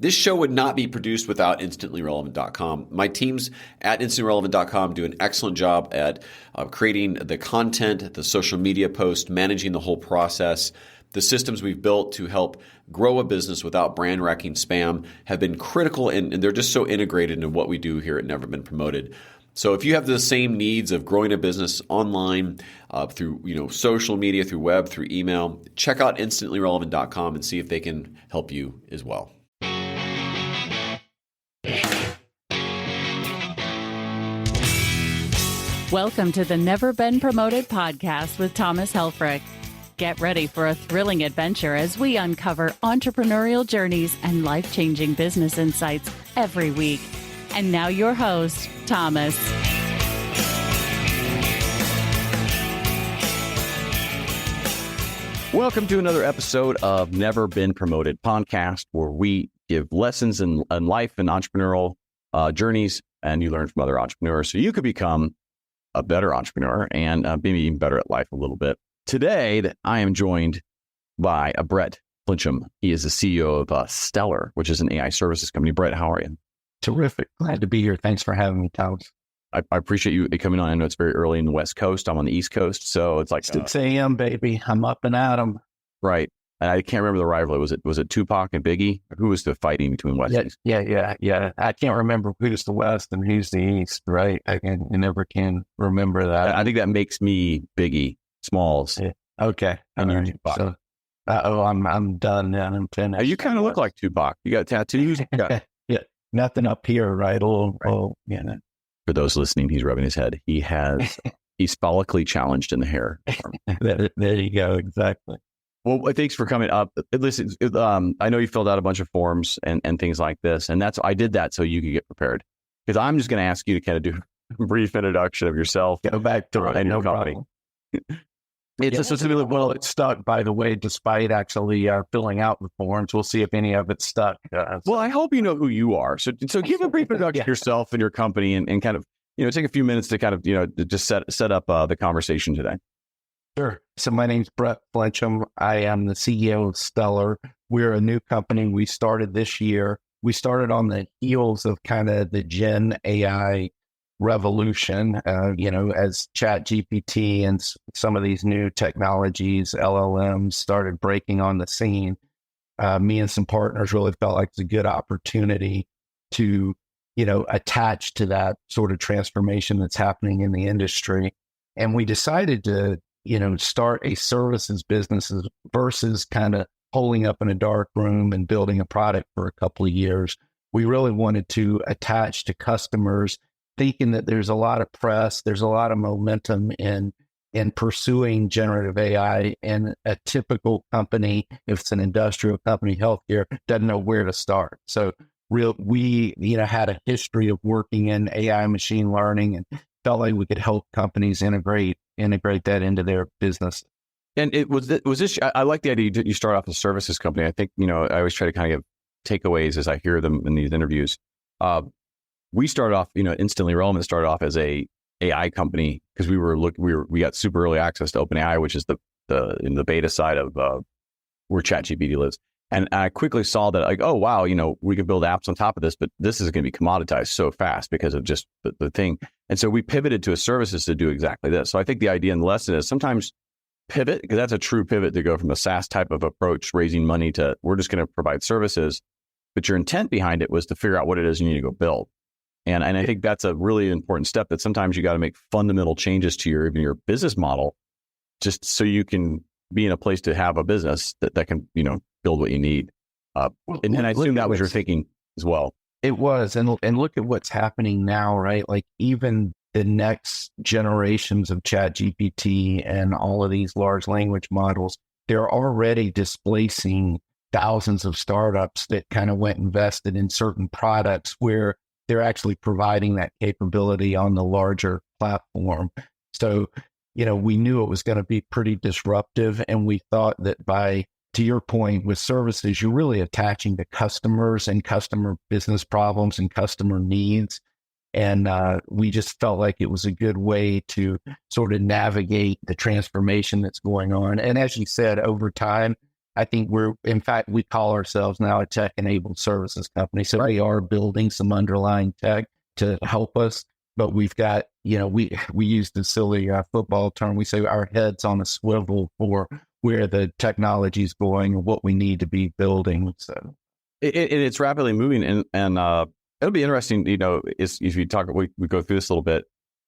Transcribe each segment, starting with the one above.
This show would not be produced without InstantlyRelevant.com. My teams at InstantlyRelevant.com do an excellent job at creating the content, the social media posts, managing the whole process. The systems we've built to help grow a business without brand-wrecking spam have been critical, and they're just so integrated into what we do here at Never Been Promoted. So if you have the same needs of growing a business online, through social media, through web, through email, check out InstantlyRelevant.com and see if they can help you as well. Welcome to the Never Been Promoted podcast with Thomas Helfrich. Get ready for a thrilling adventure as we uncover entrepreneurial journeys and life-changing business insights every week. And now your host, Thomas. Welcome to another episode of Never Been Promoted podcast, where we give lessons in life and entrepreneurial journeys, and you learn from other entrepreneurs so you could become a better entrepreneur and maybe even better at life a little bit. Today, I am joined by Brett Flinchum. He is the CEO of Stellar, which is an AI services company. Brett, how are you? Terrific. Glad to be here. Thanks for having me, Thomas. I appreciate you coming on. I know it's very early in the West Coast. I'm on the East Coast, so it's like 6 a.m., baby. I'm up and at 'em. Right. And I can't remember the rivalry. Was it Tupac and Biggie? Who was the fighting between West and East? Yeah. I can't remember who's the West and who's the East, right? I never can remember that. I think that makes me Biggie Smalls. Yeah. Okay. And you're right. Tupac. So, I'm done now. I'm finished. You kind of look like Tupac. You got tattoos. Yeah. Nothing up here, right? For those listening, he's rubbing his head. He's follically challenged in the hair. There you go. Exactly. Well, thanks for coming up. Listen, I know you filled out a bunch of forms and things like this, and I did that so you could get prepared. Because I'm just going to ask you to kind of do a brief introduction of yourself. Go back to and your company. It's stuck, by the way, despite actually filling out the forms. We'll see if any of it's stuck. Well, I hope you know who you are. So give a brief introduction of yourself and your company, and kind of take a few minutes to kind of just set up the conversation today. Sure. So my name's Brett Flinchum. I am the CEO of Stellar. We're a new company. We started this year. We started on the heels of kind of the Gen AI revolution, as ChatGPT and some of these new technologies, LLMs, started breaking on the scene. Me and some partners really felt like it's a good opportunity to, attach to that sort of transformation that's happening in the industry. And we decided to, start a services business versus kind of holing up in a dark room and building a product for a couple of years. We really wanted to attach to customers, thinking that there's a lot of press, there's a lot of momentum in pursuing generative AI, and a typical company, if it's an industrial company, healthcare, doesn't know where to start. So we had a history of working in AI machine learning and felt like we could help companies integrate that into their business. And was this, I like the idea you start off as a services company. I think, I always try to kind of give takeaways as I hear them in these interviews. We started off, Instantly Relevant started off as a AI company because we got super early access to OpenAI, which is the beta side of where ChatGPT lives. And I quickly saw that, like, oh wow, we could build apps on top of this, but this is going to be commoditized so fast because of just the thing. And so we pivoted to a services to do exactly this. So I think the idea and the lesson is sometimes pivot, because that's a true pivot to go from a SaaS type of approach, raising money, to we're just going to provide services. But your intent behind it was to figure out what it is you need to go build. And I think that's a really important step, that sometimes you got to make fundamental changes to your business model just so you can be in a place to have a business that can, build what you need. And I assume that was your thinking as well. It was. And look at what's happening now, right? Like even the next generations of ChatGPT and all of these large language models, they're already displacing thousands of startups that kind of went invested in certain products where they're actually providing that capability on the larger platform. So, we knew it was going to be pretty disruptive. And we thought that to your point, with services, you're really attaching to customers and customer business problems and customer needs. And we just felt like it was a good way to sort of navigate the transformation that's going on. And as you said, over time, I think in fact, we call ourselves now a tech-enabled services company. So we are building some underlying tech to help us, but we've got, we use the silly football term. We say our heads on a swivel for where the technology is going and what we need to be building. So it's rapidly moving, and it'll be interesting. If you talk, we go through this a little bit.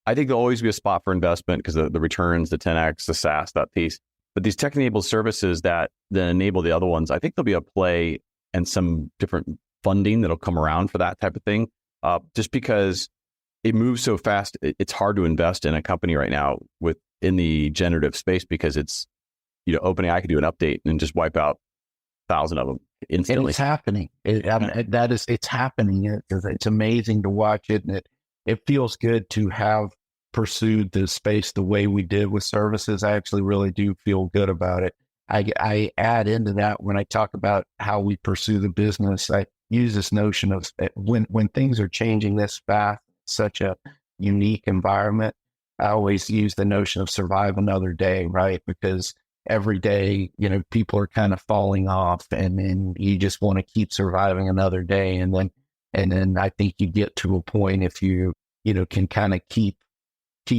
I think there'll always be a spot for investment because the returns, the 10x, the SaaS, that piece. But these tech-enabled services that enable the other ones, I think there'll be a play and some different funding that'll come around for that type of thing. Just because it moves so fast, it's hard to invest in a company right now in the generative space because it's, OpenAI could do an update and just wipe out 1,000 of them instantly. And it's happening. It's happening. It's amazing to watch it, and it feels good to have pursued the space the way we did with services. I actually really do feel good about it. I add into that when I talk about how we pursue the business. I use this notion of when things are changing this fast, such a unique environment. I always use the notion of survive another day, right? Because every day, people are kind of falling off, and then you just want to keep surviving another day. And then I think you get to a point if you can kind of keep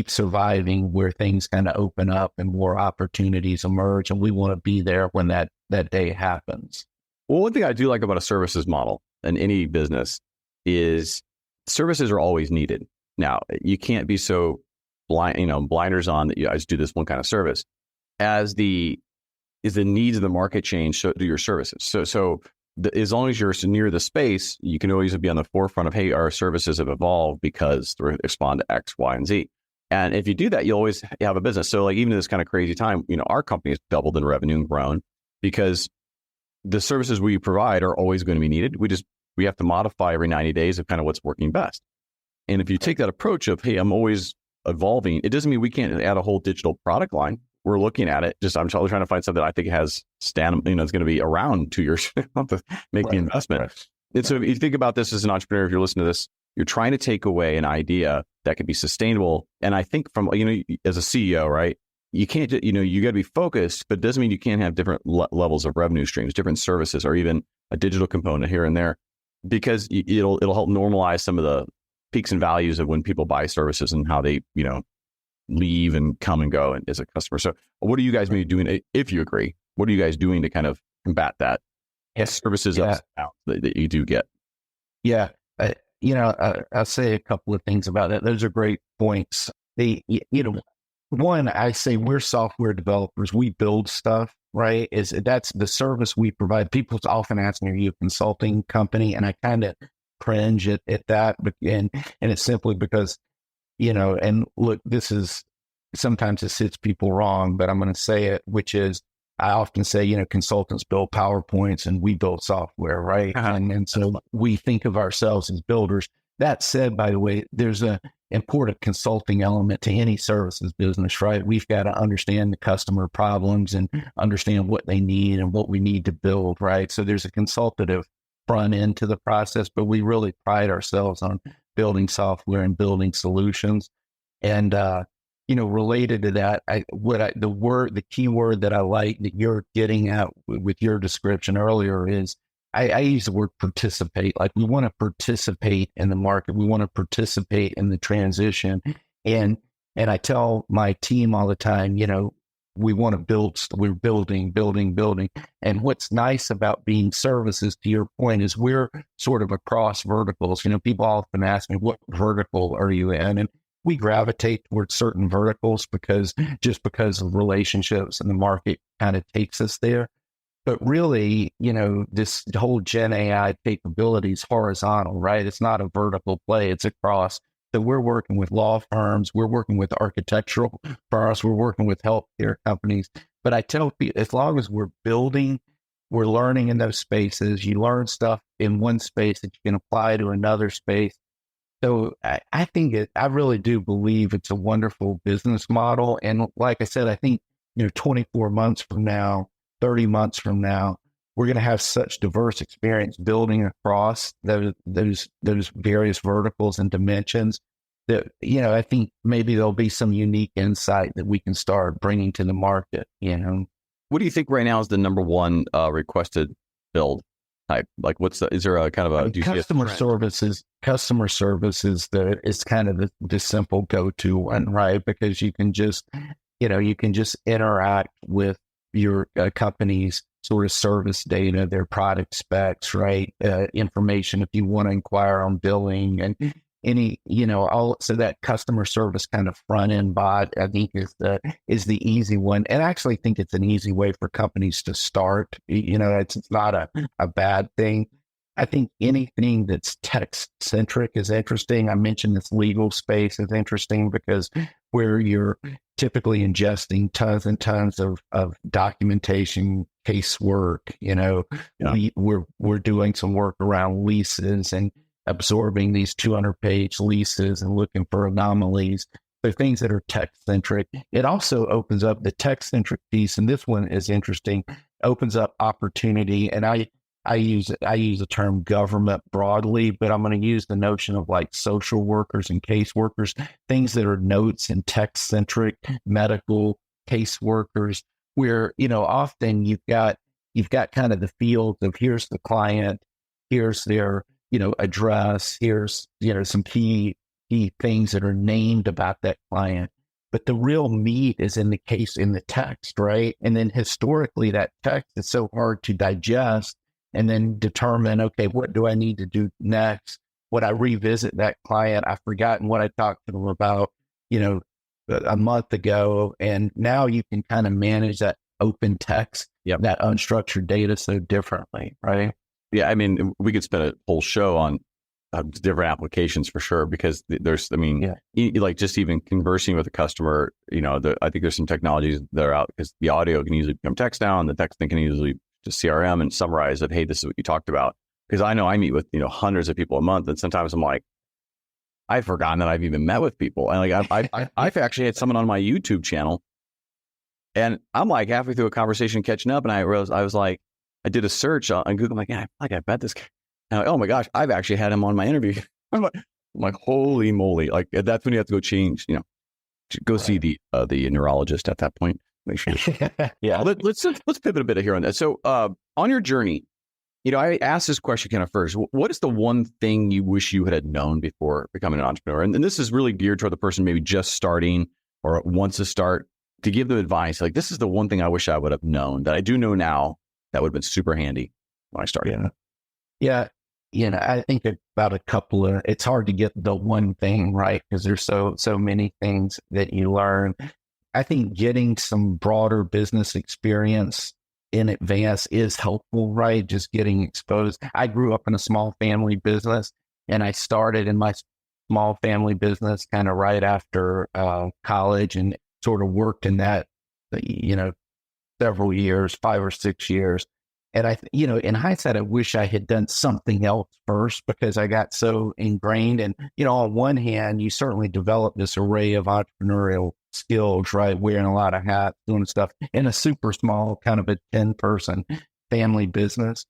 surviving where things kind of open up and more opportunities emerge. And we want to be there when that day happens. Well, one thing I do like about a services model in any business is services are always needed. Now, you can't be so blinders on that you guys do this one kind of service. As the needs of the market change, so do your services. So as long as you're near the space, you can always be on the forefront of, hey, our services have evolved because they respond to X, Y, and Z. And if you do that, you'll always have a business. So like even in this kind of crazy time, our company has doubled in revenue and grown because the services we provide are always going to be needed. We have to modify every 90 days of kind of what's working best. And if you take that approach of, hey, I'm always evolving, it doesn't mean we can't add a whole digital product line. We're looking at it. I'm trying to find something that I think has it's going to be around 2 years to make the investment. Right. And so if you think about this as an entrepreneur, if you're listening to this, you're trying to take away an idea that could be sustainable. And I think from, as a CEO, right, you can't, you got to be focused, but it doesn't mean you can't have different levels of revenue streams, different services, or even a digital component here and there, because it'll help normalize some of the peaks and values of when people buy services and how they, leave and come and go as a customer. So what are you guys maybe doing, if you agree, what are you guys doing to kind of combat that? Services that you do get? Yeah. I'll say a couple of things about that. Those are great points. One, I say we're software developers. We build stuff, right? That's the service we provide. People's often asking, are you a consulting company? And I kind of cringe at that. And it's simply because, and look, sometimes it sits people wrong, but I'm going to say it, which is, I often say, consultants build PowerPoints and we build software, right? Uh-huh. And so we think of ourselves as builders. That said, by the way, there's an important consulting element to any services business, right? We've got to understand the customer problems and understand what they need and what we need to build, right? So there's a consultative front end to the process, but we really pride ourselves on building software and building solutions. And, related to that, the key word that I like that you're getting at with your description earlier is I use the word participate. Like we want to participate in the market. We want to participate in the transition. And I tell my team all the time, we want to build, we're building. And what's nice about being services, to your point, is we're sort of across verticals. People often ask me, what vertical are you in? And we gravitate towards certain verticals because of relationships and the market kind of takes us there. But really, this whole Gen AI capability is horizontal, right? It's not a vertical play, it's across. So we're working with law firms, we're working with architectural firms, we're working with healthcare companies. But I tell people, as long as we're building, we're learning in those spaces. You learn stuff in one space that you can apply to another space. So I think I really do believe it's a wonderful business model. And like I said, I think, 24 months from now, 30 months from now, we're going to have such diverse experience building across those various verticals and dimensions that, I think maybe there'll be some unique insight that we can start bringing to the market, what do you think right now is the number one requested build type? Like, is there a kind of a do you see customer services? Customer services that is kind of the simple go-to one, right? Because you can just interact with your company's sort of service data, their product specs, right? Information if you want to inquire on billing and any, so that customer service kind of front end bot, I think is the easy one. And I actually think it's an easy way for companies to start. It's not a bad thing. I think anything that's text centric is interesting. I mentioned this legal space is interesting because where you're typically ingesting tons and tons of documentation, casework, we're doing some work around leases and absorbing these 200-page leases and looking for anomalies. So things that are text-centric. It also opens up the text-centric piece, and this one is interesting, opens up opportunity. And I use the term government broadly, but I'm going to use the notion of like social workers and caseworkers, things that are notes and text-centric, medical caseworkers, where, often you've got kind of the field of here's the client, here's their address, here's, some key things that are named about that client. But the real meat is in the text, right? And then historically, that text is so hard to digest and then determine, okay, what do I need to do next? When I revisit that client, I've forgotten what I talked to them about, a month ago. And now you can kind of manage that open text, that unstructured data so differently, right? Yeah, I mean, we could spend a whole show on different applications for sure, because there's, like just even conversing with a customer, I think there's some technologies that are out because the audio can easily become text now, and the text thing can easily just CRM and summarize that, hey, this is what you talked about. Because I know I meet with, hundreds of people a month, and sometimes I'm like, I've forgotten that I've even met with people. And like, I've actually had someone on my YouTube channel, and I'm like halfway through a conversation catching up, and I was like, I did a search on Google. I'm like, yeah, I bet this guy. And I'm like, oh my gosh, I've actually had him on my interview. I'm like, holy moly! Like that's when you have to go change. Go see the neurologist at that point. Make sure. Yeah. Let's pivot a bit here on that. So on your journey, I asked this question kind of first. What is the one thing you wish you had known before becoming an entrepreneur? And this is really geared toward the person maybe just starting or wants to start, to give them advice. Like, this is the one thing I wish I would have known that I do know now that would have been super handy when I started. Yeah. I think about a couple of, it's hard to get the one thing right because there's so many things that you learn. I think getting some broader business experience in advance is helpful, right? Just getting exposed. I grew up in a small family business, and I started in my small family business kind of right after college, and sort of worked in that, several years, 5 or 6 years. And in hindsight, I wish I had done something else first because I got so ingrained. And, on one hand, you certainly develop this array of entrepreneurial skills, right? Wearing a lot of hats, doing stuff in a super small kind of a 10-person family business.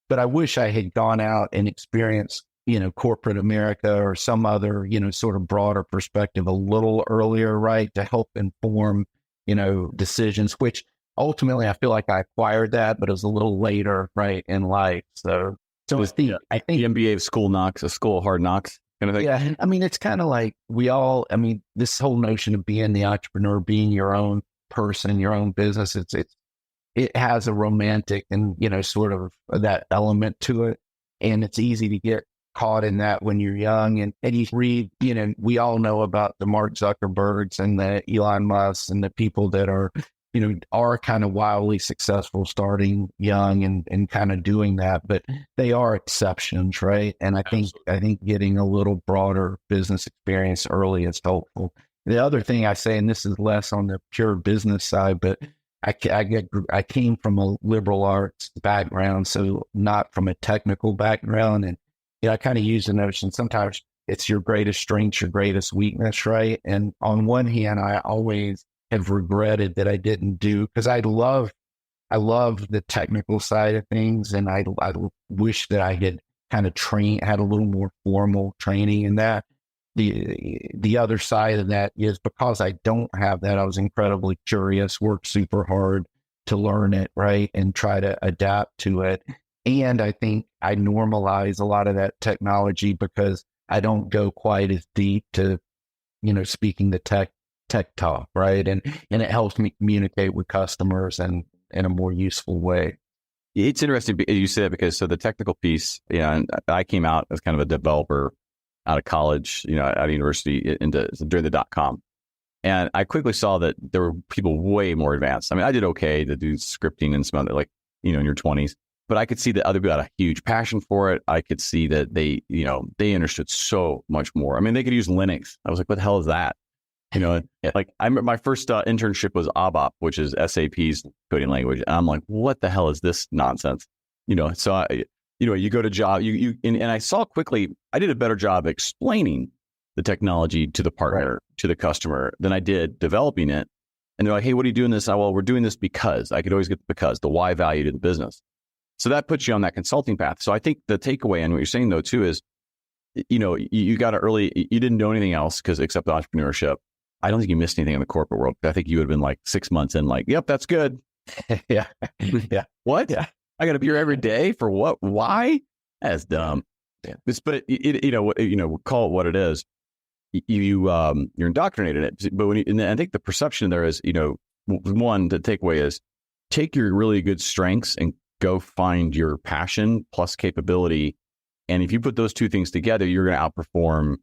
But I wish I had gone out and experienced, corporate America or some other, sort of broader perspective a little earlier, right? To help inform, decisions, which ultimately I feel like I acquired that, but it was a little later, right, in life. So I think the MBA of school knocks, a school of hard knocks kind of thing. Yeah. I mean, it's kind of like this whole notion of being the entrepreneur, being your own person, your own business, it has a romantic and, sort of that element to it. And it's easy to get caught in that when you're young. And you read, we all know about the Mark Zuckerbergs and the Elon Musks and the people that are kind of wildly successful starting young and kind of doing that, but they are exceptions, right? And I think getting a little broader business experience early is helpful. The other thing I say, and this is less on the pure business side, but I came from a liberal arts background, so not from a technical background. And I kind of use the notion sometimes it's your greatest strength, your greatest weakness, right? And on one hand, I always have regretted that I didn't do, because I love the technical side of things, and I wish that I had kind of had a little more formal training in that. The other side of that is because I don't have that, I was incredibly curious, worked super hard, to learn it, right, and try to adapt to it. And I think I normalize a lot of that technology because I don't go quite as deep to, speaking the tech talk, right? And it helps me communicate with customers and in a more useful way. It's interesting you say that because the technical piece, and I came out as kind of a developer out of college, out of university during the .com. And I quickly saw that there were people way more advanced. I mean, I did okay to do scripting and some other, in your 20s, but I could see that other people had a huge passion for it. I could see that they understood so much more. I mean, they could use Linux. I was like, what the hell is that? I remember my first internship was ABAP, which is SAP's coding language. And I'm like, what the hell is this nonsense? So you go to job, and I saw quickly, I did a better job explaining the technology to the partner, to the customer, than I did developing it. And they're like, hey, what are you doing this? Well, we're doing this because. I could always get the because, the why value to the business. So that puts you on that consulting path. So I think the takeaway and what you're saying though too is, you got to you didn't know anything else except entrepreneurship. I don't think you missed anything in the corporate world. I think you would have been like 6 months in, yep, that's good. Yeah. What? Yeah. I got to be here every day for what? Why? That's dumb. Yeah. But call it what it is. You're indoctrinated in it. But and I think the perception there is, one, the takeaway is take your really good strengths and go find your passion plus capability. And if you put those two things together, you're going to outperform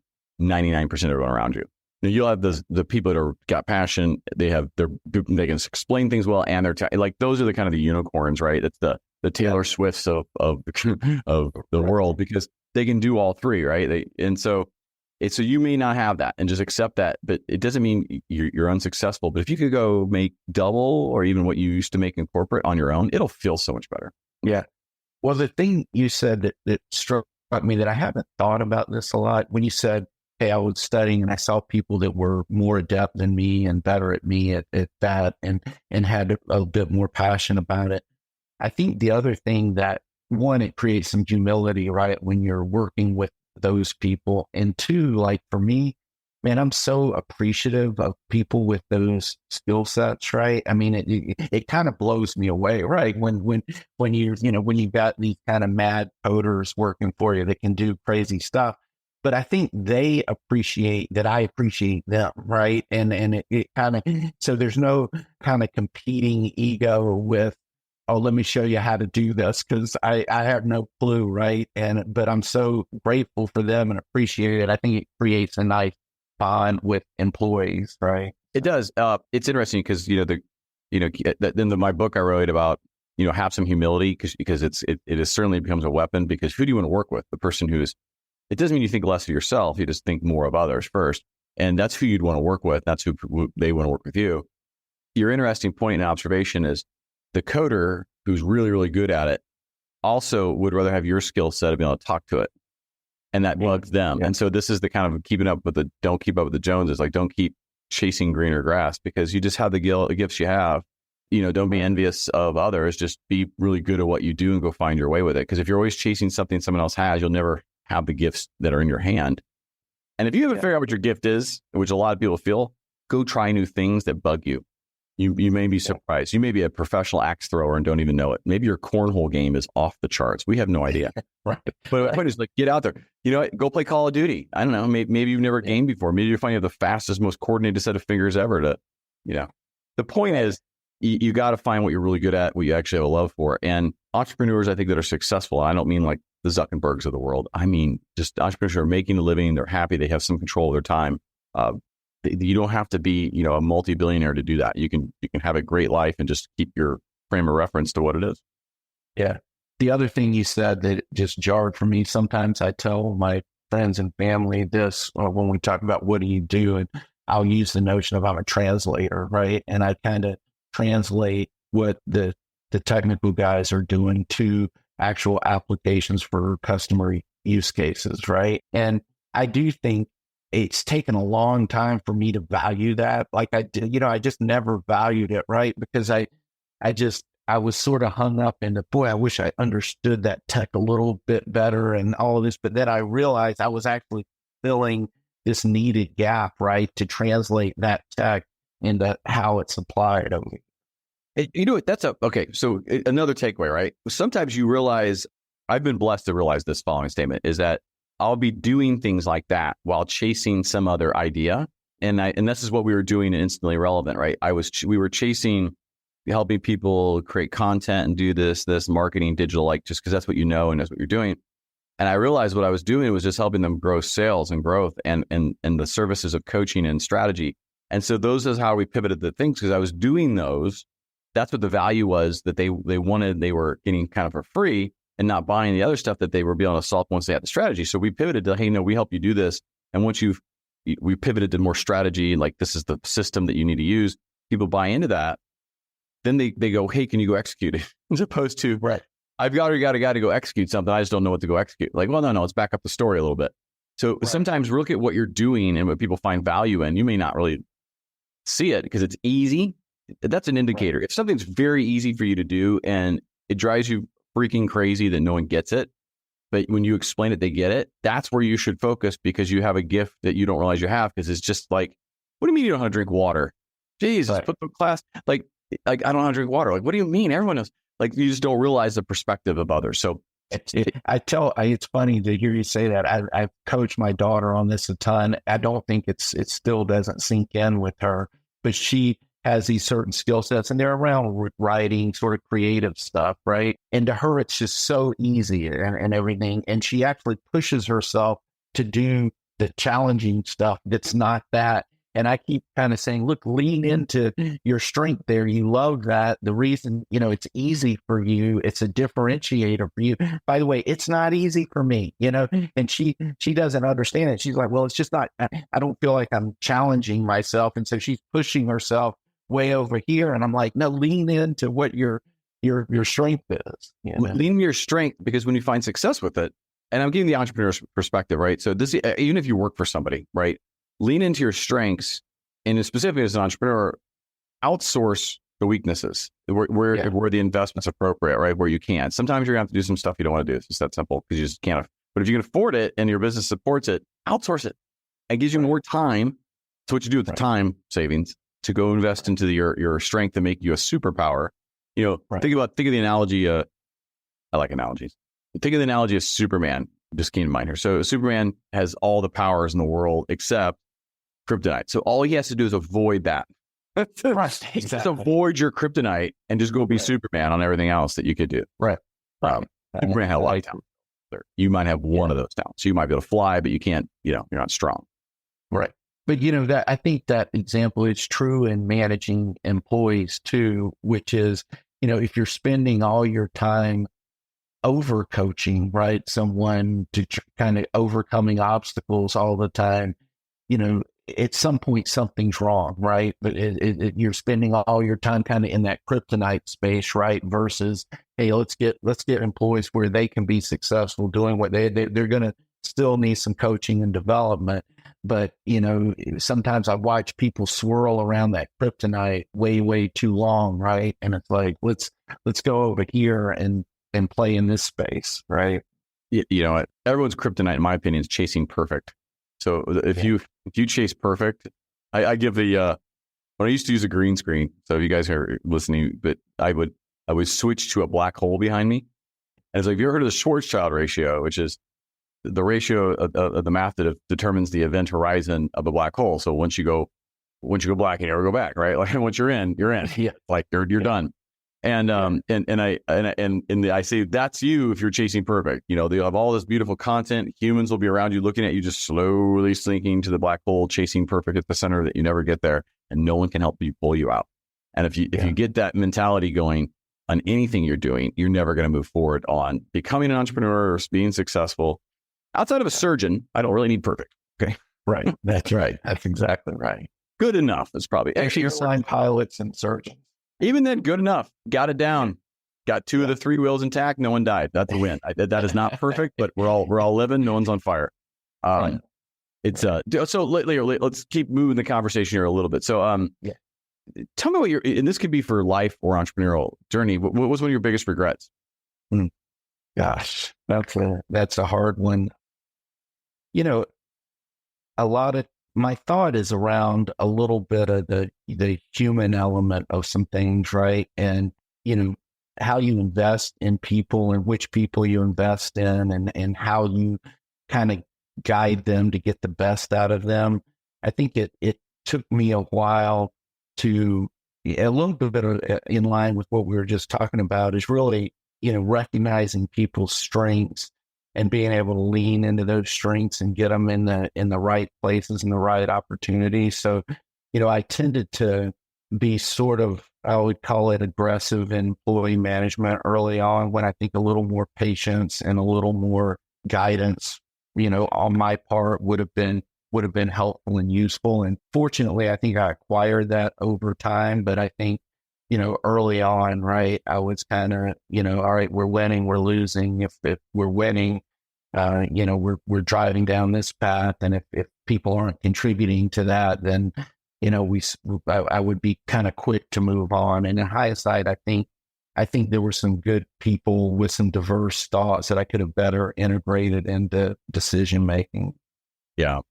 99% of everyone around you. You'll have the people that got passion. They can explain things well, and those are the kind of the unicorns, right? It's the Taylor Swifts of the world, because they can do all three, right? So you may not have that, and just accept that. But it doesn't mean you're unsuccessful. But if you could go make double or even what you used to make in corporate on your own, it'll feel so much better. Yeah. Well, the thing you said that struck me, that I haven't thought about this a lot, when you said, hey, I was studying and I saw people that were more adept than me and better at me at that and had a bit more passion about it. I think the other thing that, one, it creates some humility, right, when you're working with those people. And two, for me, man, I'm so appreciative of people with those skill sets, right? I mean, it kind of blows me away, right? When you've got these kind of mad coders working for you that can do crazy stuff. But I think they appreciate that I appreciate them, right? And it kind of, so there's no kind of competing ego with, oh, let me show you how to do this, because I have no clue, right? But I'm so grateful for them and appreciate it. I think it creates a nice bond with employees, right? It does. It's interesting because in my book I wrote about have some humility because it is certainly becomes a weapon, because who do you want to work with? The person who's. It doesn't mean you think less of yourself. You just think more of others first. And that's who you'd want to work with. That's who they want to work with you. Your interesting point and observation is the coder who's really, really good at it also would rather have your skill set of being able to talk to it. And that bugs them. Yeah. And so this is the kind of don't keep up with the Joneses. Don't keep chasing greener grass, because you just have the gifts you have. Don't be envious of others. Just be really good at what you do and go find your way with it. Because if you're always chasing something someone else has, you'll never have the gifts that are in your hand. And if you haven't figured out what your gift is, which a lot of people feel, go try new things that bug you. You may be surprised. You may be a professional axe thrower and don't even know it. Maybe your cornhole game is off the charts. We have no idea. Right. But the point is, get out there. Go play Call of Duty. I don't know. Maybe you've never gamed before. Maybe you find you have the fastest, most coordinated set of fingers ever The point is, you got to find what you're really good at, what you actually have a love for. And entrepreneurs, I think, that are successful, I don't mean like the Zuckerbergs of the world. I mean, just entrepreneurs who are making a living. They're happy. They have some control of their time. You don't have to be, a multi-billionaire to do that. You can have a great life and just keep your frame of reference to what it is. Yeah. The other thing you said that just jarred for me, sometimes I tell my friends and family this when we talk about what do you do, and I'll use the notion of I'm a translator, right? And I kind of translate what the technical guys are doing to actual applications for customer use cases, right? And I do think it's taken a long time for me to value that. Like I did, I just never valued it, right? Because I was sort of hung up into, boy, I wish I understood that tech a little bit better and all of this. But then I realized I was actually filling this needed gap, right? To translate that tech into how it's applied. You know what? Okay. So another takeaway, right? Sometimes you realize, I've been blessed to realize this following statement is that I'll be doing things like that while chasing some other idea. And this is what we were doing in Instantly Relevant, right? We were chasing, helping people create content and do this marketing, digital, like just because that's what you know and that's what you're doing. And I realized what I was doing was just helping them grow sales and growth and the services of coaching and strategy. And so those is how we pivoted the things, because I was doing those. That's what the value was that they wanted. They were getting kind of for free and not buying the other stuff that they were being able to solve once they had the strategy. So we pivoted to, hey, no, we help you do this. And once we pivoted to more strategy, like this is the system that you need to use, people buy into that. Then they go, hey, can you go execute it? As opposed to, right, I've got to go execute something. I just don't know what to go execute. Like, well, no, let's back up the story a little bit. So sometimes look at what you're doing and what people find value in. You may not really see it because it's easy. That's an indicator. If something's very easy for you to do and it drives you freaking crazy that no one gets it, but when you explain it, they get it. That's where you should focus, because you have a gift that you don't realize you have. Because it's just like, what do you mean you don't know how to drink water? Jesus, put the class, like I don't know how to drink water. Like, what do you mean? Everyone knows. Like, you just don't realize the perspective of others. So it's funny to hear you say that. I've coached my daughter on this a ton. I don't think it still doesn't sink in with her, but she has these certain skill sets and they're around writing, sort of creative stuff, right? And to her, it's just so easy and everything. And she actually pushes herself to do the challenging stuff that's not that. And I keep kind of saying, look, lean into your strength there. You love that. The reason, it's easy for you, it's a differentiator for you. By the way, it's not easy for me, and she doesn't understand it. She's like, well, it's just not, I don't feel like I'm challenging myself. And so she's pushing herself way over here. And I'm like, no, lean into what your strength is. Lean into your strength, because when you find success with it, and I'm giving the entrepreneur's perspective, right? So this, even if you work for somebody, right? Lean into your strengths, and specifically as an entrepreneur, outsource the weaknesses where the investment's appropriate, right? Where you can. Sometimes you're going to have to do some stuff you don't want to do. It's just that simple, because you just can't. But if you can afford it and your business supports it, outsource it. It gives you more time. It's what you do with the time savings to go invest into your strength to make you a superpower. Think of the analogy. I like analogies. Think of the analogy of Superman. Just came to mind here. So Superman has all the powers in the world except kryptonite. So all he has to do is avoid that. Exactly. Just avoid your kryptonite and just go be Superman on everything else that you could do. Right. Superman had a lot of talent. You might have one of those talents. So you might be able to fly, but you can't, you're not strong. Right. But that I think that example is true in managing employees too, which is, if you're spending all your time over coaching, right? Someone to kind of overcoming obstacles all the time, at some point something's wrong, right? But you're spending all your time kind of in that kryptonite space, right? Versus, hey, let's get employees where they can be successful doing what they're going to still need some coaching and development. But, sometimes I watch people swirl around that kryptonite way, way too long, right? And it's like, let's go over here and play in this space, right? Everyone's kryptonite, in my opinion, is chasing perfect. So if you chase perfect, I give when I used to use a green screen. So if you guys are listening, but I would switch to a black hole behind me. And it's like, have you ever heard of the Schwarzschild ratio, which is the ratio of the math that determines the event horizon of a black hole. So once you go black, you never go back, right? Like once you're in, you're in. Yeah. Like you're done. And I say that's you if you're chasing perfect. They have all this beautiful content. Humans will be around you looking at you, just slowly sinking to the black hole, chasing perfect at the center that you never get there, and no one can help you pull you out. And if you get that mentality going on anything you're doing, you're never going to move forward on becoming an entrepreneur or being successful. Outside of a surgeon, I don't really need perfect. Okay, right. That's right. That's exactly right. Good enough is probably actually assigned pilots and surgeons. Even then, good enough. Got it down. Got 2 of the 3 wheels intact. No one died. That's a win. That is not perfect, but we're all living. No one's on fire. Right. It's so let's keep moving the conversation here a little bit. So tell me what and this could be for life or entrepreneurial journey. What was one of your biggest regrets? Gosh, that's a hard one. A lot of my thought is around a little bit of the human element of some things, right? And, how you invest in people and which people you invest in and how you kind of guide them to get the best out of them. I think it took me a while to, a little bit in line with what we were just talking about, is really, recognizing people's strengths and being able to lean into those strengths and get them in the right places and the right opportunities. So, I tended to be sort of, I would call it aggressive employee management early on, when I think a little more patience and a little more guidance, on my part would have been helpful and useful. And fortunately, I think I acquired that over time. But I think, early on, right, I was kind of, all right, we're winning, we're losing. If we're winning, we're driving down this path. And if people aren't contributing to that, then, I would be kind of quick to move on. And in hindsight, I think there were some good people with some diverse thoughts that I could have better integrated into decision making. Yeah.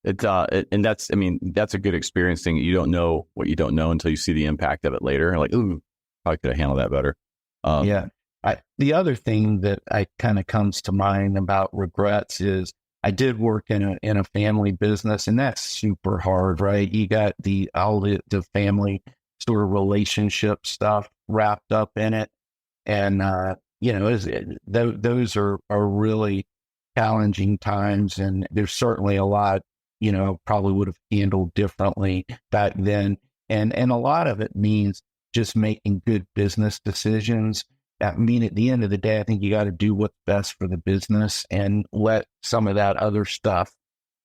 And that's a good experience thing. You don't know what you don't know until you see the impact of it later. Like, ooh, probably could have handled that better. Yeah. The other thing that kind of comes to mind about regrets is I did work in a family business, and that's super hard, right? You got all the family sort of relationship stuff wrapped up in it. And, those are really challenging times. And there's certainly a lot, probably would have handled differently back then. And a lot of it means just making good business decisions. I mean, at the end of the day, I think you got to do what's best for the business and let some of that other stuff,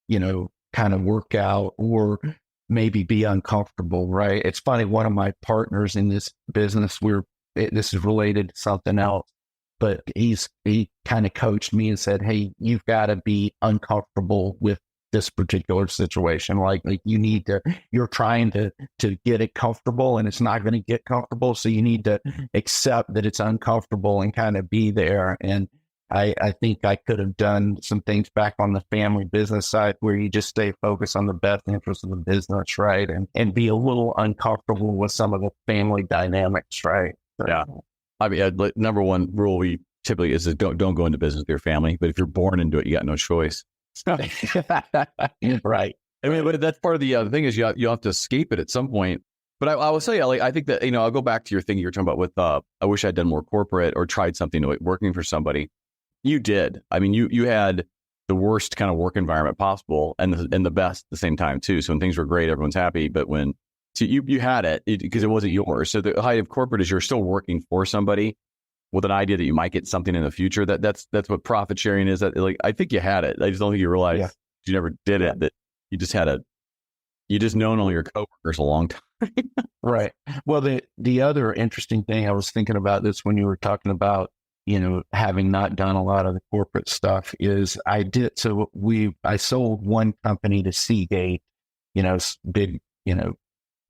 kind of work out or maybe be uncomfortable, right? It's funny, one of my partners in this business, this is related to something else, but he kind of coached me and said, hey, you've got to be uncomfortable with this particular situation. Like you're trying to get it comfortable, and it's not going to get comfortable. So you need to accept that it's uncomfortable and kind of be there. And I think I could have done some things back on the family business side where you just stay focused on the best interest of the business, right? And be a little uncomfortable with some of the family dynamics, right? So, yeah. I mean, number one rule we typically is don't go into business with your family. But if you're born into it, you got no choice. Right. I mean, but that's part of the thing is you have to escape it at some point. But I will say, I think that, I'll go back to your thing you were talking about with, I wish I'd done more corporate or tried something working for somebody. You did. I mean, you had the worst kind of work environment possible and the best at the same time too. So when things were great, everyone's happy. But when you had it because it wasn't yours. So the height of corporate is you're still working for somebody with an idea that you might get something in the future. That's what profit sharing is. That I think you had it. I just don't think you realized you never did it. That you just had you just known all your coworkers a long time. Right. Well, the other interesting thing I was thinking about this when you were talking about, having not done a lot of the corporate stuff is I did. So I sold one company to Seagate, big,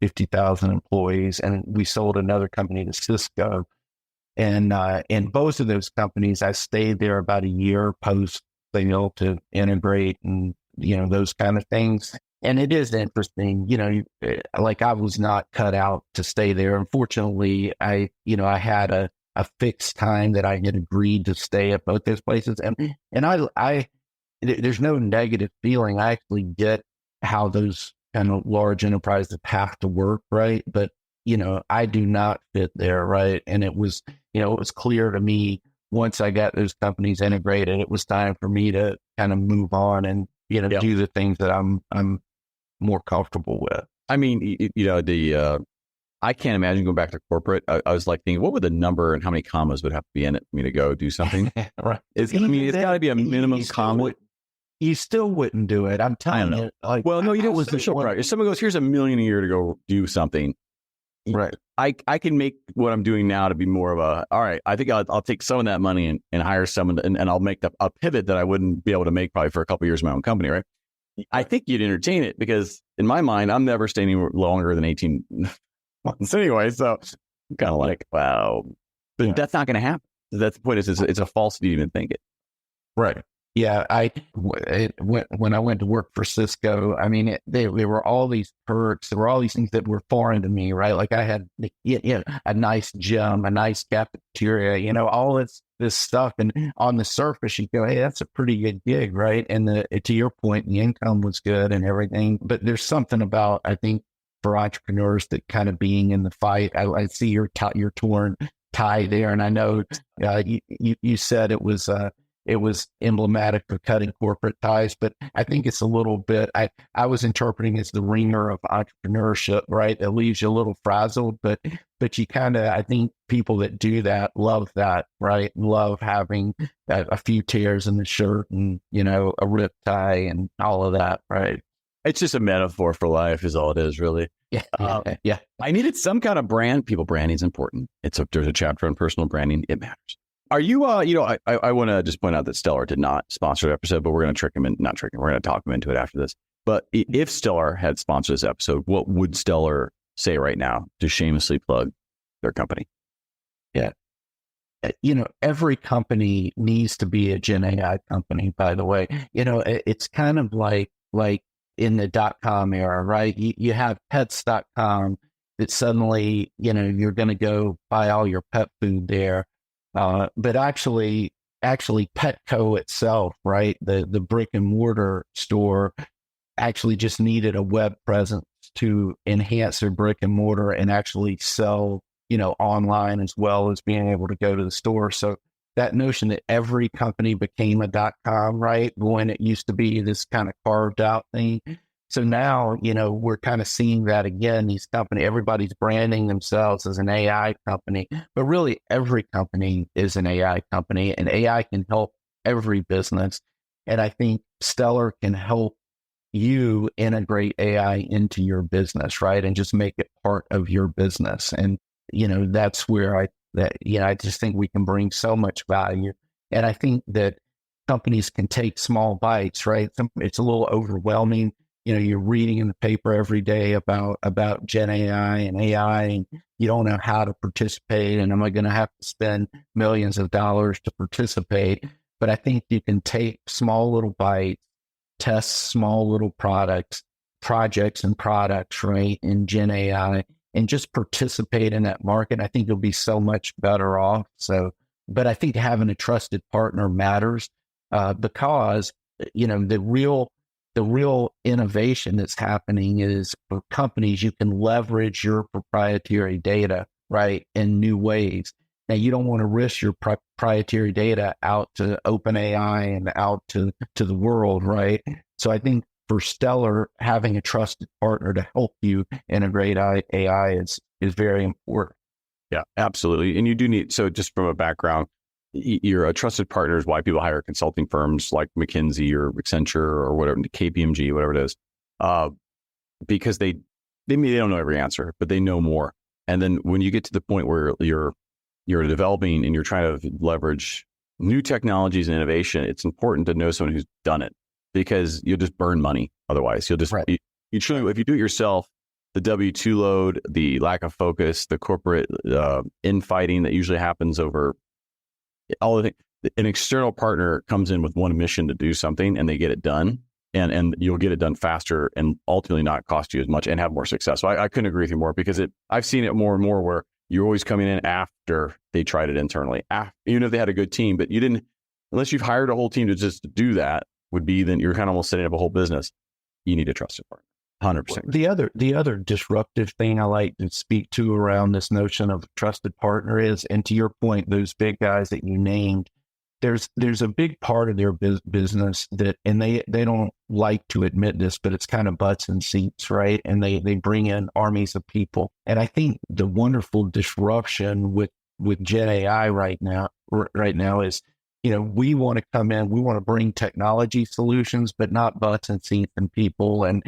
50,000 employees, and we sold another company to Cisco. And in both of those companies, I stayed there about a year post sale to integrate and, those kind of things. And it is interesting, I was not cut out to stay there. Unfortunately, I had a fixed time that I had agreed to stay at both those places. And I there's no negative feeling. I actually get how those kind of large enterprises have to work, right? But, I do not fit there, right? And it was clear to me once I got those companies integrated, it was time for me to kind of move on and, do the things that I'm more comfortable with. I mean, I can't imagine going back to corporate. I was thinking, what would the number and how many commas would have to be in it for me to go do something? Right. It's got to be a minimum comma. You still wouldn't do it. I'm telling you. Well, no, you don't. If someone goes, here's $1 million a year to go do something. Right. I can make what I'm doing now to be more of all right, I think I'll take some of that money and hire someone and I'll make a pivot that I wouldn't be able to make probably for a couple of years in my own company, right? I think you'd entertain it because in my mind, I'm never staying longer than 18 months anyway. So I'm kind of wow, but that's not going to happen. That's the point. It's a falsity to even think it. Right. Yeah, when I went to work for Cisco, I mean, there were all these perks. There were all these things that were foreign to me, right? Like I had a nice gym, a nice cafeteria, all this stuff. And on the surface, you go, hey, that's a pretty good gig, right? And to your point, the income was good and everything. But there's something about, I think, for entrepreneurs that kind of being in the fight. I see your torn tie there, and I know you said it was emblematic of cutting corporate ties, but I think it's a little bit, I was interpreting as the ringer of entrepreneurship, right? It leaves you a little frazzled, but you kind of, I think people that do that love that, right? Love having a few tears in the shirt and, a rip tie and all of that, right? It's just a metaphor for life is all it is, really. Yeah. Yeah. I needed some kind of brand. People branding is important. There's a chapter on personal branding. It matters. Are you, I want to just point out that Stellar did not sponsor the episode, but we're going to we're going to talk him into it after this. But if Stellar had sponsored this episode, what would Stellar say right now to shamelessly plug their company? Yeah. Every company needs to be a Gen AI company, by the way. It's kind of like in the .com era, right? You have pets.com that suddenly, you're going to go buy all your pet food there. But actually Petco itself, right? The brick and mortar store actually just needed a web presence to enhance their brick and mortar and actually sell, online as well as being able to go to the store. So that notion that every company became a .com, right? When it used to be this kind of carved out thing. So now, we're kind of seeing that again, everybody's branding themselves as an AI company, but really every company is an AI company, and AI can help every business. And I think Stellar can help you integrate AI into your business, right? And just make it part of your business. And, that's where I just think we can bring so much value. And I think that companies can take small bites, right? It's a little overwhelming. You're reading in the paper every day about Gen AI and AI, and you don't know how to participate. And am I going to have to spend millions of dollars to participate? But I think you can take small little bites, test small little projects and products, right, in Gen AI, and just participate in that market. I think you'll be so much better off. But I think having a trusted partner matters because, the real innovation that's happening is for companies, you can leverage your proprietary data, right, in new ways. Now, you don't want to risk your proprietary data out to OpenAI and out to the world, right? So I think for Stellar, having a trusted partner to help you integrate AI is very important. Yeah, absolutely. And you do need, so just from a background, you're a trusted partner is why people hire consulting firms like McKinsey or Accenture or whatever, KPMG, whatever it is, because they don't know every answer, but they know more. And then when you get to the point where you're developing and you're trying to leverage new technologies and innovation, it's important to know someone who's done it, because you'll just burn money otherwise. You'll just right. you truly, if you do it yourself, the W-2 load, the lack of focus, the corporate infighting that usually happens over all the things. An external partner comes in with one mission to do something and they get it done, and you'll get it done faster and ultimately not cost you as much and have more success. So I couldn't agree with you more, because I've seen it more and more where you're always coming in after they tried it internally, even if they had a good team, but you didn't, unless you've hired a whole team to just do that, then you're kind of almost setting up a whole business. You need a trusted partner. 100%. The other disruptive thing I like to speak to around this notion of a trusted partner is, and to your point, those big guys that you named, there's a big part of their business that, and they don't like to admit this, but it's kind of butts and seats, right? And they bring in armies of people. And I think the wonderful disruption with Gen AI right now is, we want to come in, we want to bring technology solutions, but not butts and seats and people and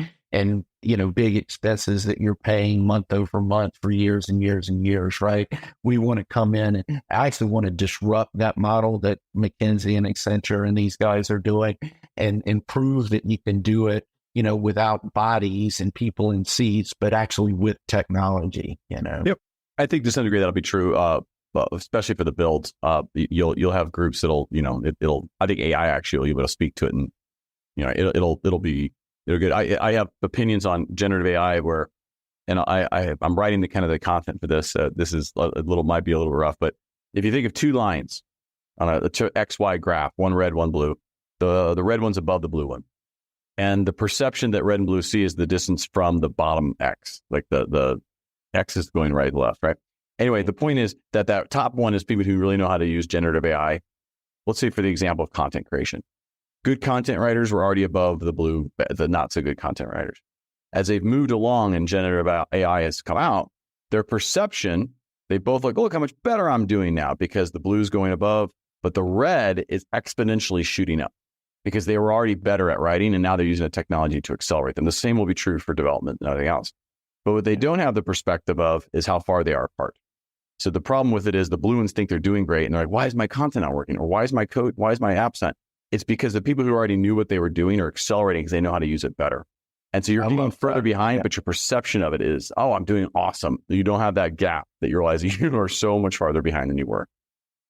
big expenses that you're paying month over month for years and years and years, right? We want to come in, and I actually want to disrupt that model that McKinsey and Accenture and these guys are doing, and prove that you can do it, without bodies and people in seats, but actually with technology, Yep. I think to some degree that'll be true. especially for the builds. You'll have groups that'll, it'll. I think AI actually will be able to speak to it, and it'll be good. I have opinions on generative AI where, and I'm writing the kind of the content for this. This is might be a little rough, but if you think of two lines on a XY graph, one red, one blue, the red one's above the blue one. And the perception that red and blue see is the distance from the bottom X, like the X is going right, left, right? Anyway, the point is that top one is people who really know how to use generative AI. Let's say for the example of content creation. Good content writers were already above the not so good content writers. As they've moved along and generative AI has come out, their perception, they both like, look how much better I'm doing now because the blue's going above, but the red is exponentially shooting up because they were already better at writing and now they're using a technology to accelerate them. The same will be true for development and everything else. But what they don't have the perspective of is how far they are apart. So the problem with it is the blue ones think they're doing great and they're like, why is my content not working? Or why is my app sent? It's because the people who already knew what they were doing are accelerating because they know how to use it better. And so you're getting further behind, but your perception of it is, oh, I'm doing awesome. You don't have that gap that you're realizing you are so much farther behind than you were.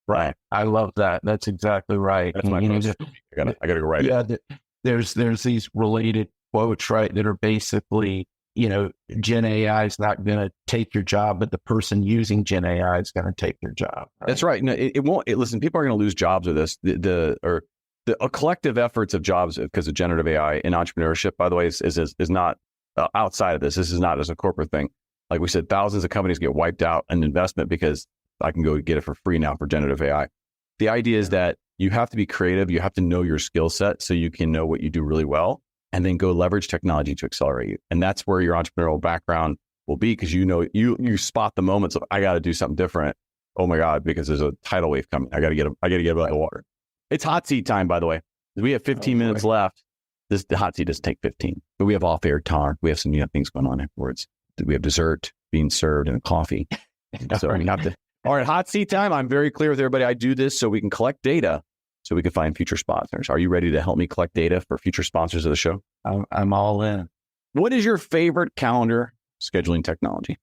Right. I love that. That's exactly right. That's my post. I gotta go write it. There's these related quotes, right, that are basically, Gen AI is not going to take your job, but the person using Gen AI is going to take your job. Right? That's right. No, it won't. Listen, people are going to lose jobs with this. The collective efforts of jobs because of generative AI in entrepreneurship, by the way, is not outside of this. This is not as a corporate thing. Like we said, thousands of companies get wiped out in investment because I can go get it for free now for generative AI. The idea is that you have to be creative. You have to know your skill set so you can know what you do really well and then go leverage technology to accelerate you. And that's where your entrepreneurial background will be because you spot the moments of, I got to do something different. Oh my God, because there's a tidal wave coming. I got to get above the water. It's hot seat time, by the way. We have 15 minutes left. The hot seat doesn't take 15, but we have off-air talk. We have some things going on afterwards. We have dessert being served and coffee. So we have to. All right, hot seat time. I'm very clear with everybody. I do this so we can collect data so we can find future sponsors. Are you ready to help me collect data for future sponsors of the show? I'm all in. What is your favorite calendar scheduling technology?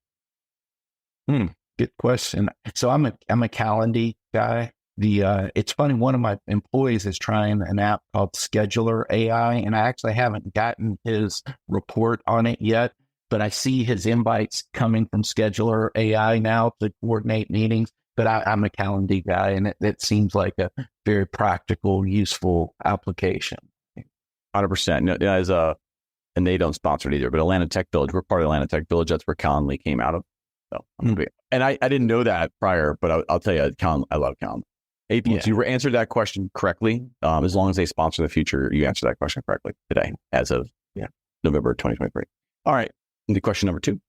Good question. So I'm a Calendly guy. It's funny, one of my employees is trying an app called Scheduler AI, and I actually haven't gotten his report on it yet, but I see his invites coming from Scheduler AI now to coordinate meetings. But I'm a Calendly guy, and it seems like a very practical, useful application. 100%. And they don't sponsor it either, but Atlanta Tech Village, we're part of Atlanta Tech Village. That's where Calendly came out of. So, and I didn't know that prior, but I'll tell you, I love Calendly. You answered that question correctly. As long as they sponsor the future, you answered that question correctly today, as of November 2023. All right. Into question number 2.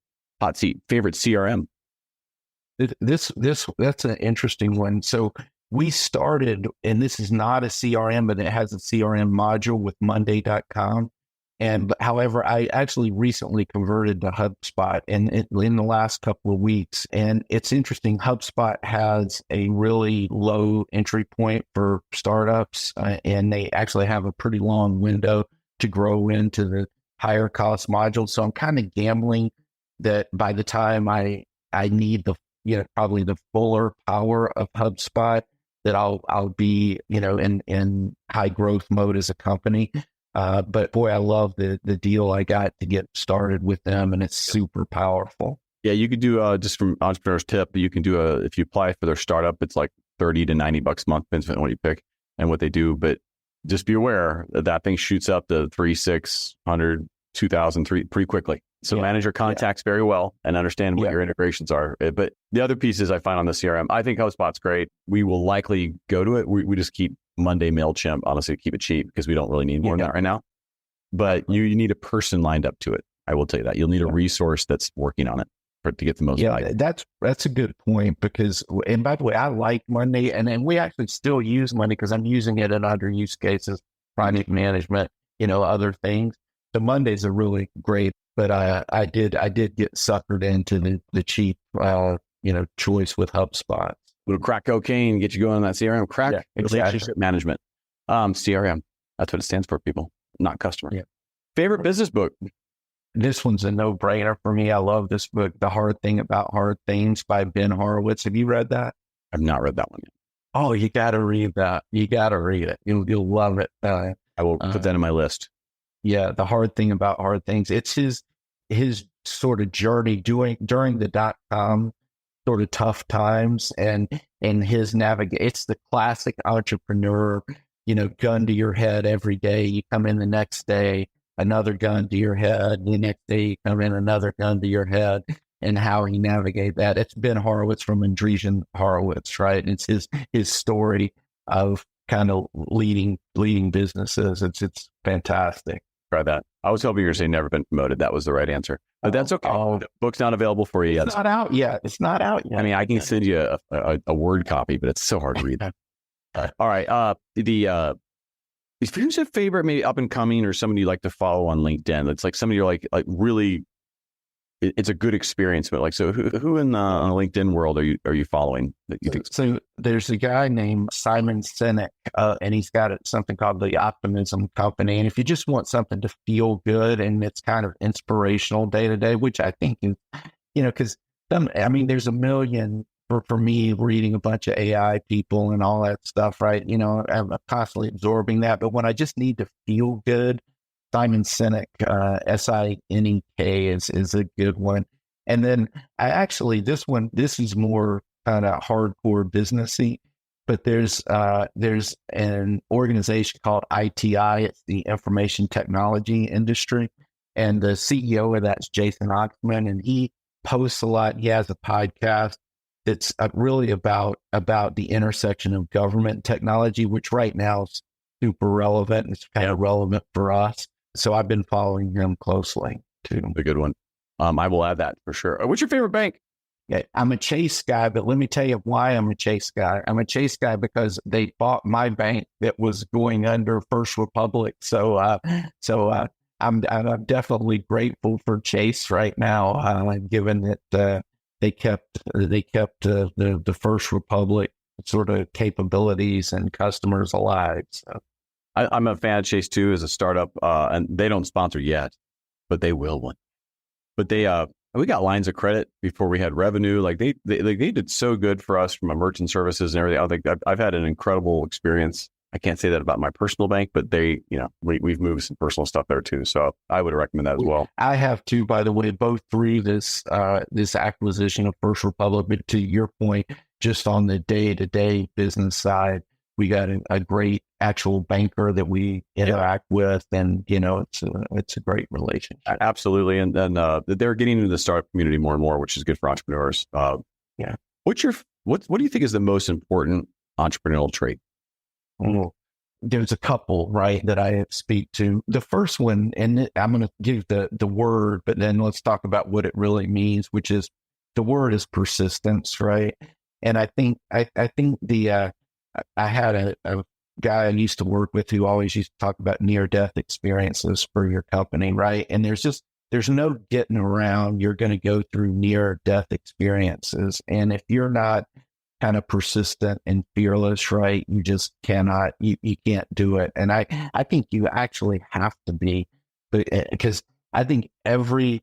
Hot seat. Favorite CRM? That's an interesting one. So we started, and this is not a CRM, but it has a CRM module with Monday.com. However, I actually recently converted to HubSpot in the last couple of weeks. And it's interesting. HubSpot has a really low entry point for startups, and they actually have a pretty long window to grow into the higher cost module. So I'm kind of gambling that by the time I need probably the fuller power of HubSpot, that I'll be, in high growth mode as a company. But boy, I love the deal I got to get started with them, and it's super powerful. Yeah, you could do just from entrepreneur's tip, you can do if you apply for their startup, it's like $30 to $90 a month, depends on what you pick and what they do. But just be aware that thing shoots up to 600, 2,000, pretty quickly. So manage your contacts very well and understand what your integrations are. But the other pieces I find on the CRM, I think HubSpot's great. We will likely go to it. We just keep Monday, MailChimp, honestly, keep it cheap because we don't really need more than that right now. But you need a person lined up to it. I will tell you that. You'll need a resource that's working on it to get the most value. That's a good point because, and by the way, I like Monday, and we actually still use Monday because I'm using it in other use cases, project management, other things. So Mondays are really great, but I did get suckered into the cheap, choice with HubSpot. Little crack cocaine, get you going on that CRM. Relationship management. CRM. That's what it stands for, people, not customer. Yeah. Favorite business book? This one's a no-brainer for me. I love this book, The Hard Thing About Hard Things by Ben Horowitz. Have you read that? I've not read that one yet. Oh, you got to read that. You got to read it. You'll love it. I will put that in my list. Yeah, The Hard Thing About Hard Things. It's his sort of journey during the .com sort of tough times, and his navigate. It's the classic entrepreneur, gun to your head every day. You come in the next day, another gun to your head. The next day, you come in, another gun to your head, and how he navigate that. It's Ben Horowitz from Andreessen Horowitz, right? It's his story of kind of leading businesses. It's fantastic. Try that. I was hoping you were saying never been promoted. That was the right answer. But that's okay. The book's not available for you yet. It's not out yet. I mean, I can send you a Word copy, but it's so hard to read. All right. Who's your favorite, maybe up and coming, or somebody you like to follow on LinkedIn? It's like somebody you're like really, it's a good experience. But like, so who in the LinkedIn world are you following that you think? So there's a guy named Simon Sinek, and he's got something called the Optimism Company. And if you just want something to feel good and it's kind of inspirational day to day, which I think is, because there's a million for me reading a bunch of AI people and all that stuff, right? I'm constantly absorbing that. But when I just need to feel good, Simon Sinek, Sinek is a good one. And then this is more kind of hardcore businessy, but there's an organization called ITI. It's the information technology industry. And the CEO of that's Jason Oxman, and he posts a lot. He has a podcast that's really about the intersection of government and technology, which right now is super relevant. It's kind of relevant for us. So I've been following him closely too. A good one. I will add that for sure. What's your favorite bank? Yeah, I'm a Chase guy, but let me tell you why I'm a Chase guy. I'm a Chase guy because they bought my bank that was going under First Republic. So I'm definitely grateful for Chase right now, given that they kept the First Republic sort of capabilities and customers alive. So. I'm a fan of Chase too as a startup, and they don't sponsor yet, but they will one. But we got lines of credit before we had revenue. Like they did so good for us from a merchant services and everything. I think I've had an incredible experience. I can't say that about my personal bank, but we've moved some personal stuff there too. So I would recommend that as well. I have too, by the way, both through this acquisition of First Republic, but to your point, just on the day-to-day business side, we got a great actual banker that we interact with, and it's a great relationship. Absolutely, and they're getting into the startup community more and more, which is good for entrepreneurs. What do you think is the most important entrepreneurial trait? There's a couple, right, that I speak to. The first one, and I'm going to give the word, but then let's talk about what it really means, which is the word is persistence, right? And I think I had a guy I used to work with who always used to talk about near-death experiences for your company, right? And there's no getting around. You're going to go through near-death experiences. And if you're not kind of persistent and fearless, right, you just cannot, you can't do it. And I think you actually have to be, because I think every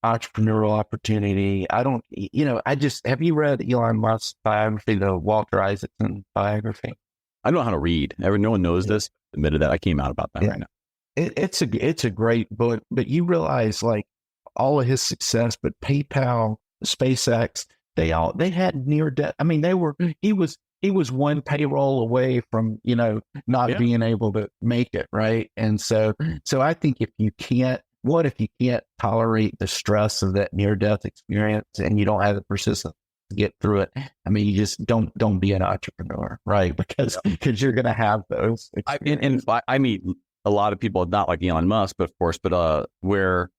entrepreneurial opportunity, have you read Elon Musk's biography, the Walter Isaacson biography? I don't know how to read. No one knows this. Admitted that. I came out about that right now. It's a great book, but you realize like all of his success, but PayPal, SpaceX, they had near death. I mean, he was one payroll away from, not being able to make it. Right. And so I think if you can't tolerate the stress of that near death experience and you don't have the persistence to get through it, I mean, you just don't be an entrepreneur, right? Because you're going to have those. I meet a lot of people, not like Elon Musk, but of course, where,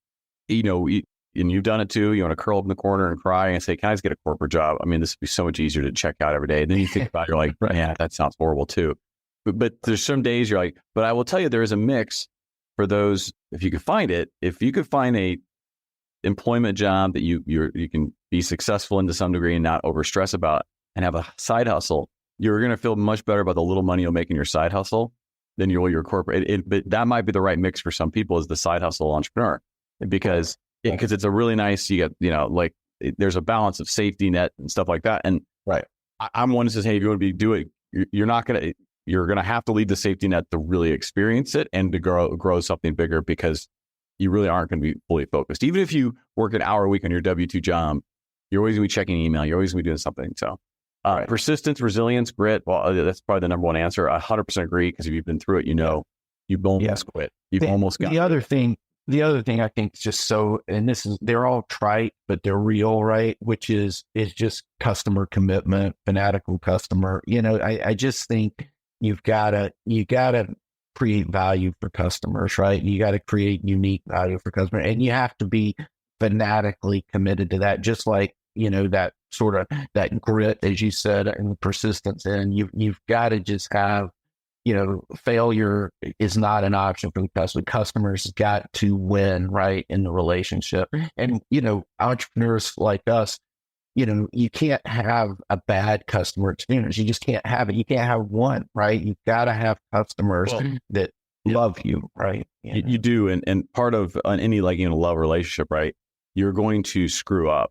and you've done it too. You want to curl up in the corner and cry and say, "Can I just get a corporate job? I mean, this would be so much easier to check out every day." And then you think about it, you're like, "Yeah, that sounds horrible too." But there's some days you're like, "But I will tell you, there is a mix for those if you could find it. If you could find a employment job that you can be successful in to some degree and not overstress about, and have a side hustle, you're going to feel much better about the little money you'll make in your side hustle than you will your corporate. But that might be the right mix for some people, is the side hustle entrepreneur, because it's a really nice, there's a balance of safety net and stuff like that. And I'm one that says, hey, if you want to do it, you're going to have to leave the safety net to really experience it and to grow something bigger, because you really aren't going to be fully focused. Even if you work an hour a week on your W-2 job, you're always going to be checking email. You're always going to be doing something. So right. Persistence, resilience, grit. Well, that's probably the number one answer. I 100% agree, because if you've been through it, you've almost quit. You've almost got The other thing I think is just so, and they're all trite, but they're real, right? Which is just customer commitment, fanatical customer. I just think you gotta create value for customers, right? You got to create unique value for customers, and you have to be fanatically committed to that. Just like, that sort of that grit, as you said, and the persistence. And you've got to just have, failure is not an option for the customer. Customers got to win, right, in the relationship. And, entrepreneurs like us, you can't have a bad customer experience. You just can't have it. You can't have one, right? You've got to have customers that love you, right? You do. And part of any love relationship, right? You're going to screw up.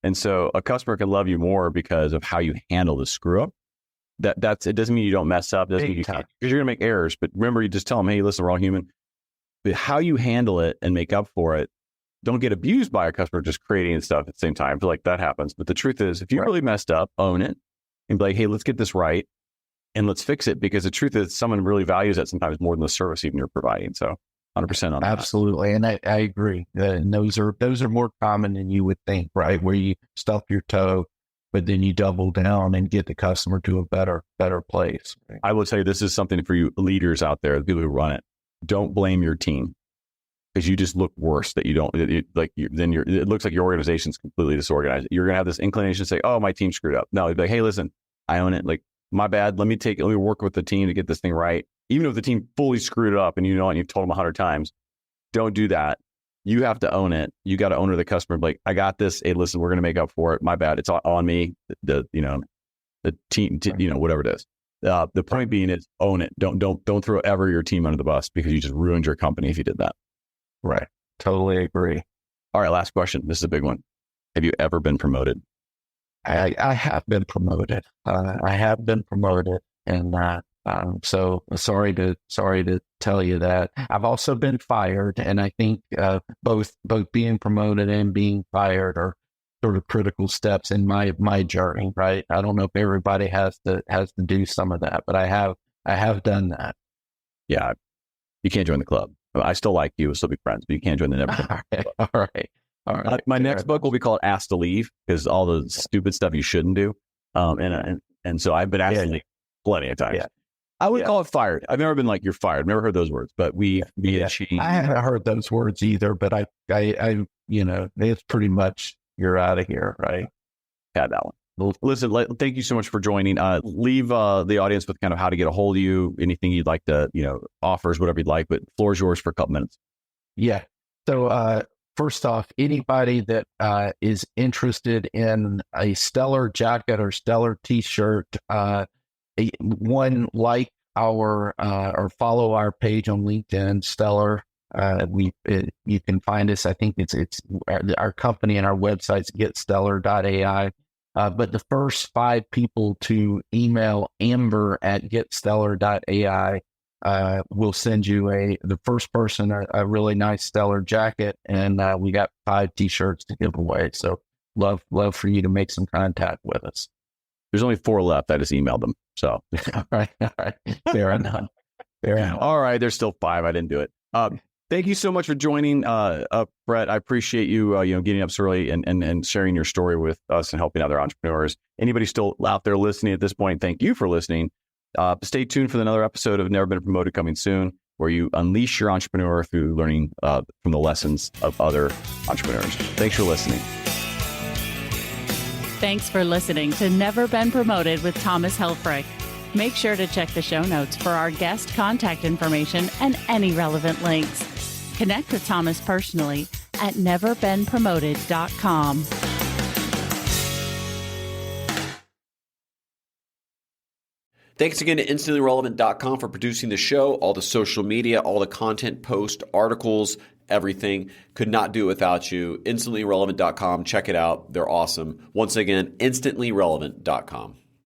And so a customer can love you more because of how you handle the screw up. It doesn't mean you don't mess up. It doesn't mean you can't, because you're going to make errors. But remember, you just tell them, hey, listen, we're all human. But how you handle it and make up for it, don't get abused by a customer just creating stuff at the same time. I feel like that happens. But the truth is, if you really messed up, own it and be like, hey, let's get this right and let's fix it. Because the truth is, someone really values that sometimes more than the service even you're providing. So 100% on that. Absolutely. And I agree. And those are more common than you would think, right? Where you stub your toe, but then you double down and get the customer to a better place. Right? I will tell you, this is something for you leaders out there, the people who run it. Don't blame your team, because you just look worse that you don't, it looks like your organization is completely disorganized. You're going to have this inclination to say, oh, my team screwed up. No, you'd be like, hey, listen, I own it. Like, my bad. Let me work with the team to get this thing right. Even if the team fully screwed it up and and you've told them 100 times, don't do that. You have to own it. You got to own the customer. Like, I got this. Hey, listen, we're going to make up for it. My bad. It's on me. The team, whatever it is. The point being is, own it. Don't throw ever your team under the bus, because you just ruined your company if you did that. Right. Totally agree. All right. Last question. This is a big one. Have you ever been promoted? I have been promoted. And so sorry to tell you that. I've also been fired, and I think both being promoted and being fired are sort of critical steps in my journey. Right. I don't know if everybody has to do some of that, but I have done that. Yeah. You can't join the club. I still like you. We'll still be friends, but you can't join the Never. All right. My next book will be called Asked to Leave, because all the stupid stuff you shouldn't do. And so I've been asked to leave plenty of times. Yeah. I would call it fired. I've never been like, you're fired. I've never heard those words, but me and she. I haven't heard those words either, but I it's pretty much, you're out of here, right? Had that one. Well, listen, thank you so much for joining. Leave the audience with kind of how to get a hold of you, anything you'd like to, offers, whatever you'd like, but the floor is yours for a couple minutes. Yeah. So first off, anybody that is interested in a Stellar jacket or Stellar t-shirt, one, like our or follow our page on LinkedIn, Stellar. You can find us. I think it's our company and our website's getstellar.ai. But the first 5 people to email amber@getstellar.ai will send you the first person a really nice Stellar jacket, and we got 5 t-shirts to give away. So love for you to make some contact with us. There's only 4 left. I just emailed them. So all right. Fair enough. All right. There's still 5. I didn't do it. Thank you so much for joining, Brett. I appreciate you, getting up so early and sharing your story with us and helping other entrepreneurs. Anybody still out there listening at this point, thank you for listening. Stay tuned for another episode of Never Been Promoted coming soon, where you unleash your entrepreneur through learning from the lessons of other entrepreneurs. Thanks for listening. Thanks for listening to Never Been Promoted with Thomas Helfrich. Make sure to check the show notes for our guest contact information and any relevant links. Connect with Thomas personally at neverbeenpromoted.com. Thanks again to InstantlyRelevant.com for producing the show. All the social media, all the content, posts, articles, everything. Could not do it without you. InstantlyRelevant.com. Check it out. They're awesome. Once again, InstantlyRelevant.com.